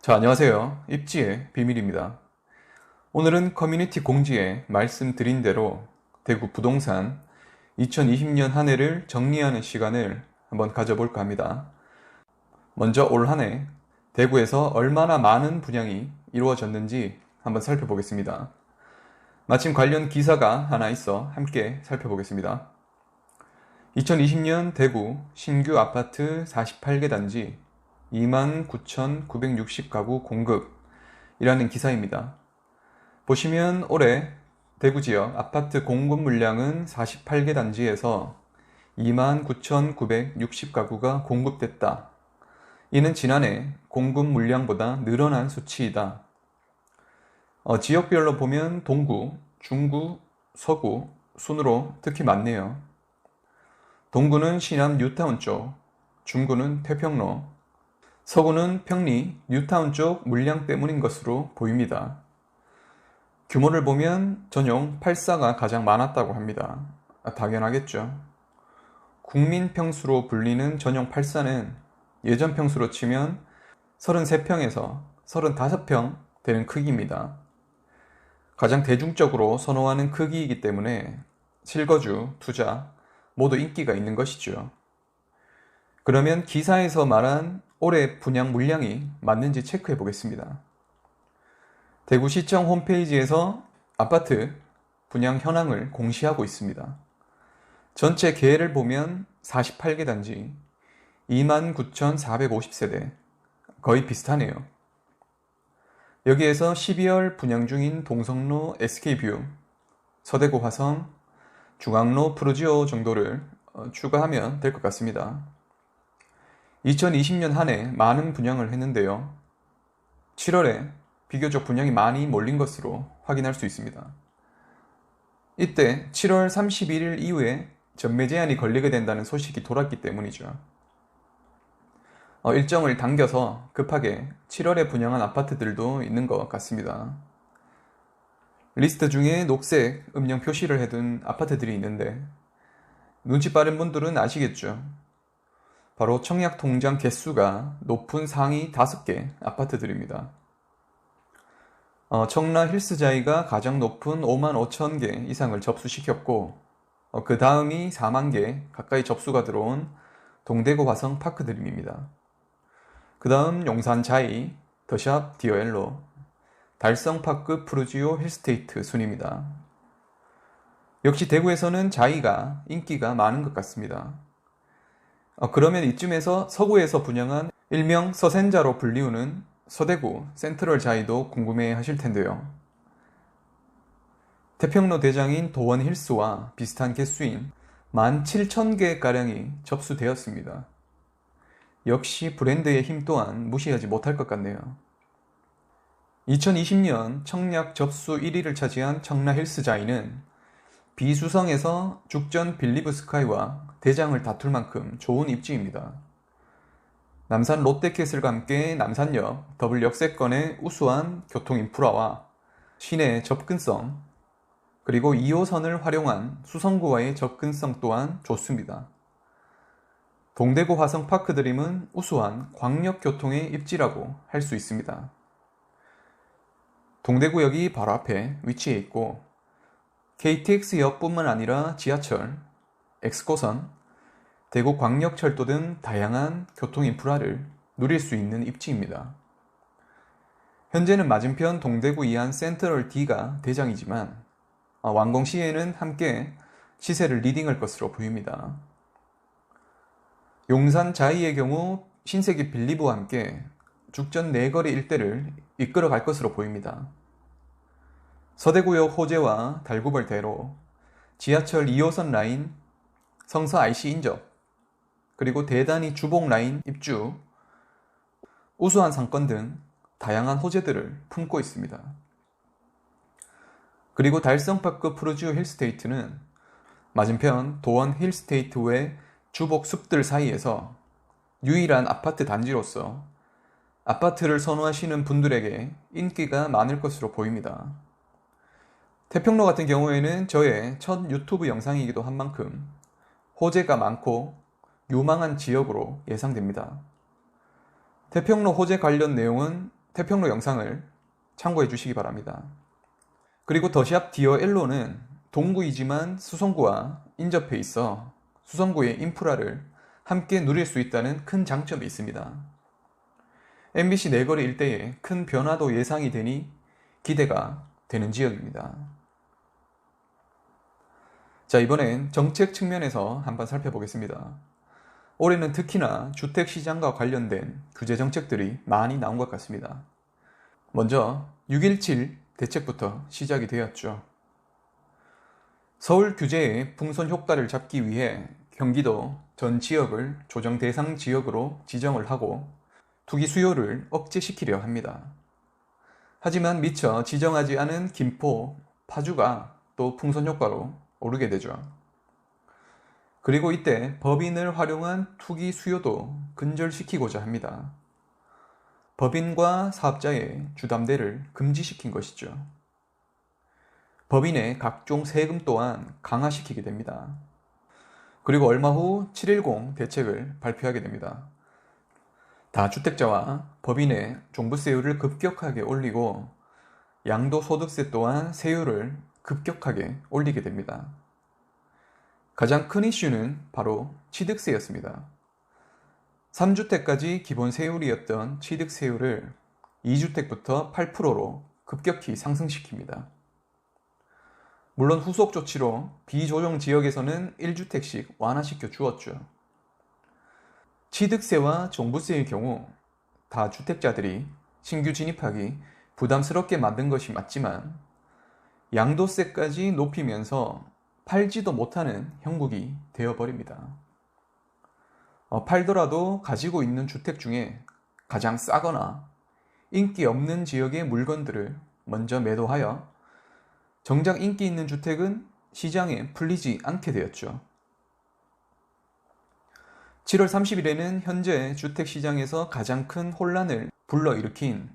자, 안녕하세요. 입지의 비밀입니다. 오늘은 커뮤니티 공지에 말씀드린 대로 대구 부동산 2020년 한 해를 정리하는 시간을 한번 가져볼까 합니다. 먼저 올 한 해 대구에서 얼마나 많은 분양이 이루어졌는지 한번 살펴보겠습니다. 마침 관련 기사가 하나 있어 함께 살펴보겠습니다. 2020년 대구 신규 아파트 48개 단지 29,960가구 공급이라는 기사입니다. 보시면 올해 대구 지역 아파트 공급 물량은 48개 단지에서 29,960가구가 공급됐다. 이는 지난해 공급 물량보다 늘어난 수치이다. 지역별로 보면 동구, 중구, 서구 순으로 특히 많네요. 동구는 신암 뉴타운 쪽, 중구는 태평로, 서구는 평리, 뉴타운 쪽 물량 때문인 것으로 보입니다. 규모를 보면 전용 8사가 가장 많았다고 합니다. 당연하겠죠. 국민 평수로 불리는 전용 8사는 예전 평수로 치면 33평에서 35평 되는 크기입니다. 가장 대중적으로 선호하는 크기이기 때문에 실거주, 투자 모두 인기가 있는 것이죠. 그러면 기사에서 말한 올해 분양 물량이 맞는지 체크해 보겠습니다. 대구시청 홈페이지에서 아파트 분양 현황을 공시하고 있습니다. 전체 계획을 보면 48개 단지 29,450세대 거의 비슷하네요. 여기에서 12월 분양 중인 동성로 SK뷰, 서대구 화성, 중앙로 프루지오 정도를 추가하면 될 것 같습니다. 2020년 한 해 많은 분양을 했는데요. 7월에 비교적 분양이 많이 몰린 것으로 확인할 수 있습니다. 이때 7월 31일 이후에 전매 제한이 걸리게 된다는 소식이 돌았기 때문이죠. 일정을 당겨서 급하게 7월에 분양한 아파트들도 있는 것 같습니다. 리스트 중에 녹색 음영 표시를 해둔 아파트들이 있는데 눈치 빠른 분들은 아시겠죠? 바로 청약 통장 개수가 높은 상위 5개 아파트들입니다. 청라 힐스자이가 가장 높은 55,000개 이상을 접수시켰고 그 다음이 4만 개 가까이 접수가 들어온 동대구 화성 파크드림입니다. 그 다음 용산자이, 더샵 디어엘로, 달성파크 프루지오 힐스테이트 순입니다. 역시 대구에서는 자이가 인기가 많은 것 같습니다. 그러면 이쯤에서 서구에서 분양한 일명 서센자로 불리우는 서대구 센트럴 자이도 궁금해 하실 텐데요. 태평로 대장인 도원 힐스와 비슷한 개수인 17,000개가량이 접수되었습니다. 역시 브랜드의 힘 또한 무시하지 못할 것 같네요. 2020년 청약 접수 1위를 차지한 청라 힐스자이는 비수성에서 죽전 빌리브 스카이와 대장을 다툴 만큼 좋은 입지입니다. 남산 롯데캐슬과 함께 남산역 더블 역세권의 우수한 교통 인프라와 시내 접근성, 그리고 2호선을 활용한 수성구와의 접근성 또한 좋습니다. 동대구 화성 파크드림은 우수한 광역교통의 입지라고 할 수 있습니다. 동대구역이 바로 앞에 위치해 있고 KTX역뿐만 아니라 지하철, 엑스코선, 대구광역철도 등 다양한 교통 인프라를 누릴 수 있는 입지입니다. 현재는 맞은편 동대구 이안 센트럴 D가 대장이지만 완공 시에는 함께 시세를 리딩할 것으로 보입니다. 용산 자이의 경우 신세계 빌리브와 함께 죽전 내거리 일대를 이끌어 갈 것으로 보입니다. 서대구역 호재와 달구벌 대로, 지하철 2호선 라인, 성서 IC 인접, 그리고 대단히 주봉 라인 입주, 우수한 상권 등 다양한 호재들을 품고 있습니다. 그리고 달성파크 프루지오 힐스테이트는 맞은편 도원 힐스테이트 외 주복 숲들 사이에서 유일한 아파트 단지로서 아파트를 선호하시는 분들에게 인기가 많을 것으로 보입니다. 태평로 같은 경우에는 저의 첫 유튜브 영상이기도 한 만큼 호재가 많고 유망한 지역으로 예상됩니다. 태평로 호재 관련 내용은 태평로 영상을 참고해 주시기 바랍니다. 그리고 더샵 디어 엘로는 동구이지만 수성구와 인접해 있어 수성구의 인프라를 함께 누릴 수 있다는 큰 장점이 있습니다. MBC 내거리 일대에 큰 변화도 예상이 되니 기대가 되는 지역입니다. 자, 이번엔 정책 측면에서 한번 살펴보겠습니다. 올해는 특히나 주택시장과 관련된 규제 정책들이 많이 나온 것 같습니다. 먼저 6.17 대책부터 시작이 되었죠. 서울 규제의 풍선 효과를 잡기 위해 경기도 전 지역을 조정 대상 지역으로 지정을 하고 투기 수요를 억제시키려 합니다. 하지만 미처 지정하지 않은 김포, 파주가 또 풍선 효과로 오르게 되죠. 그리고 이때 법인을 활용한 투기 수요도 근절시키고자 합니다. 법인과 사업자의 주담대를 금지시킨 것이죠. 법인의 각종 세금 또한 강화시키게 됩니다. 그리고 얼마 후 7.10 대책을 발표하게 됩니다. 다주택자와 법인의 종부세율을 급격하게 올리고 양도소득세 또한 세율을 급격하게 올리게 됩니다. 가장 큰 이슈는 바로 취득세였습니다. 3주택까지 기본 세율이었던 취득세율을 2주택부터 8%로 급격히 상승시킵니다. 물론 후속 조치로 비조정 지역에서는 1주택씩 완화시켜 주었죠. 취득세와 종부세의 경우 다주택자들이 신규 진입하기 부담스럽게 만든 것이 맞지만 양도세까지 높이면서 팔지도 못하는 형국이 되어버립니다. 팔더라도 가지고 있는 주택 중에 가장 싸거나 인기 없는 지역의 물건들을 먼저 매도하여 정작 인기 있는 주택은 시장에 풀리지 않게 되었죠. 7월 30일에는 현재 주택시장에서 가장 큰 혼란을 불러일으킨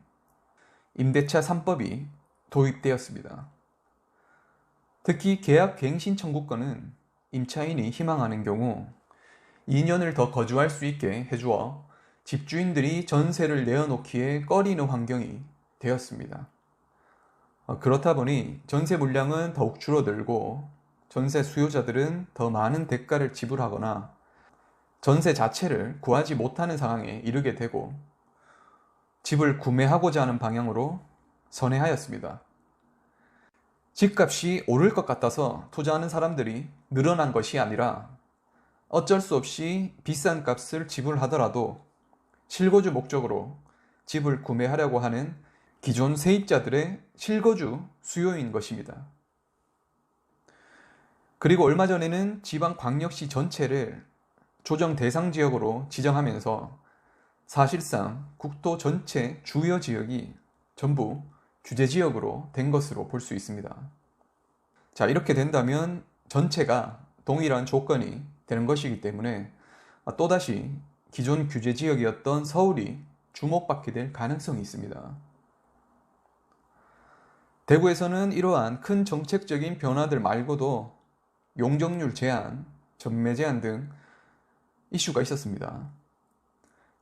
임대차 3법이 도입되었습니다. 특히 계약갱신 청구권은 임차인이 희망하는 경우 2년을 더 거주할 수 있게 해주어 집주인들이 전세를 내어놓기에 꺼리는 환경이 되었습니다. 그렇다 보니 전세 물량은 더욱 줄어들고 전세 수요자들은 더 많은 대가를 지불하거나 전세 자체를 구하지 못하는 상황에 이르게 되고 집을 구매하고자 하는 방향으로 선회하였습니다. 집값이 오를 것 같아서 투자하는 사람들이 늘어난 것이 아니라 어쩔 수 없이 비싼 값을 지불하더라도 실거주 목적으로 집을 구매하려고 하는 기존 세입자들의 실거주 수요인 것입니다. 그리고 얼마 전에는 지방광역시 전체를 조정 대상 지역으로 지정하면서 사실상 국토 전체 주요 지역이 전부 규제 지역으로 된 것으로 볼 수 있습니다. 자, 이렇게 된다면 전체가 동일한 조건이 되는 것이기 때문에 또다시 기존 규제 지역이었던 서울이 주목받게 될 가능성이 있습니다. 대구에서는 이러한 큰 정책적인 변화들 말고도 용적률 제한, 전매 제한 등 이슈가 있었습니다.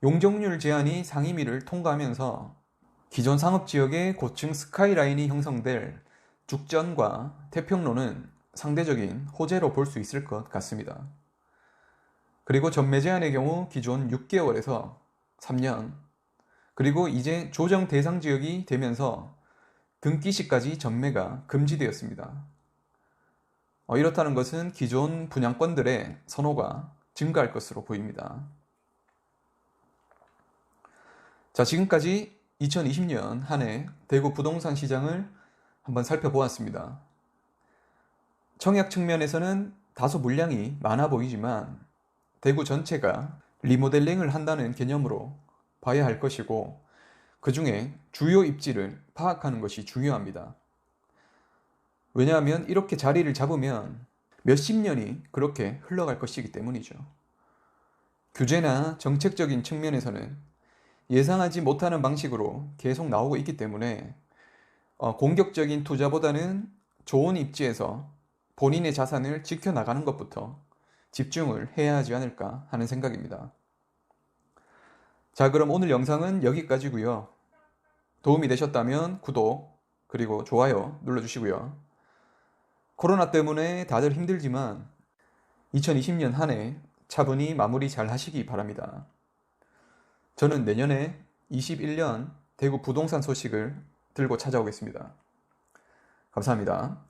용적률 제한이 상임위를 통과하면서 기존 상업지역의 고층 스카이라인이 형성될 죽전과 태평로는 상대적인 호재로 볼 수 있을 것 같습니다. 그리고 전매 제한의 경우 기존 6개월에서 3년, 그리고 이제 조정 대상 지역이 되면서 등기시까지 전매가 금지되었습니다. 이렇다는 것은 기존 분양권들의 선호가 증가할 것으로 보입니다. 자, 지금까지 2020년 한 해 대구 부동산 시장을 한번 살펴보았습니다. 청약 측면에서는 다소 물량이 많아 보이지만 대구 전체가 리모델링을 한다는 개념으로 봐야 할 것이고 그 중에 주요 입지를 파악하는 것이 중요합니다. 왜냐하면 이렇게 자리를 잡으면 몇십 년이 그렇게 흘러갈 것이기 때문이죠. 규제나 정책적인 측면에서는 예상하지 못하는 방식으로 계속 나오고 있기 때문에 공격적인 투자보다는 좋은 입지에서 본인의 자산을 지켜나가는 것부터 집중을 해야 하지 않을까 하는 생각입니다. 자, 그럼 오늘 영상은 여기까지고요. 도움이 되셨다면 구독, 그리고 좋아요 눌러주시고요. 코로나 때문에 다들 힘들지만 2020년 한 해 차분히 마무리 잘 하시기 바랍니다. 저는 내년에 21년 대구 부동산 소식을 들고 찾아오겠습니다. 감사합니다.